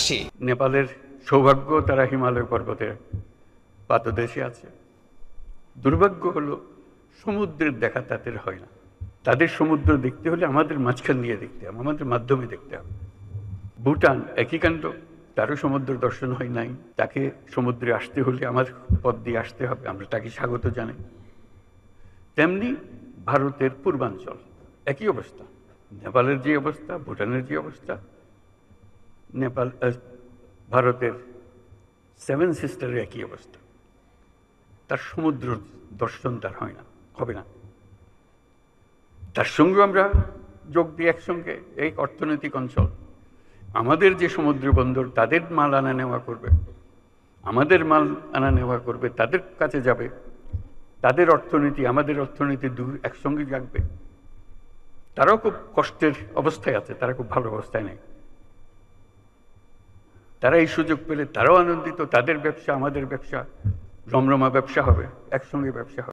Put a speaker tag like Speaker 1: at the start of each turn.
Speaker 1: আসি।
Speaker 2: নেপালের সৌভাগ্য, তারা হিমালয় পর্বতের পাদদেশে আছে। দুর্ভাগ্য হলো সমুদ্রের দেখা তাদের হয় না। তাদের সমুদ্র দেখতে হলে আমাদের মাঝখান দিয়ে দেখতে হবে, আমাদের মাধ্যমে দেখতে হবে। ভুটান একই কাণ্ড, তারও সমুদ্র দর্শন হয় নাই। তাকে সমুদ্রে আসতে হলে আমার পথ দিয়ে আসতে হবে, আমরা তাকে স্বাগত জানাই। তেমনি ভারতের পূর্বাঞ্চল একই অবস্থা, নেপালের যে অবস্থা, ভুটানের যে অবস্থা, ভারতের সেভেন সিস্টারের একই অবস্থা। তার সমুদ্র দর্শন তার হয় না, হবে না। তার সঙ্গে আমরা যোগ দিই একসঙ্গে এই অর্থনৈতিক অঞ্চল। আমাদের যে সমুদ্র বন্দর, তাদের মাল আনা নেওয়া করবে, আমাদের মাল আনা নেওয়া করবে, তাদের কাছে যাবে। তাদের অর্থনীতি আমাদের অর্থনীতি একসঙ্গে জাগবে। তারাও খুব কষ্টের অবস্থায় আছে, তারা খুব ভালো অবস্থায় নেই। তারা এই সুযোগ পেলে তারাও আনন্দিত, তাদের ব্যবসা আমাদের ব্যবসা রমরমা ব্যবসা হবে, একসঙ্গে ব্যবসা হবে।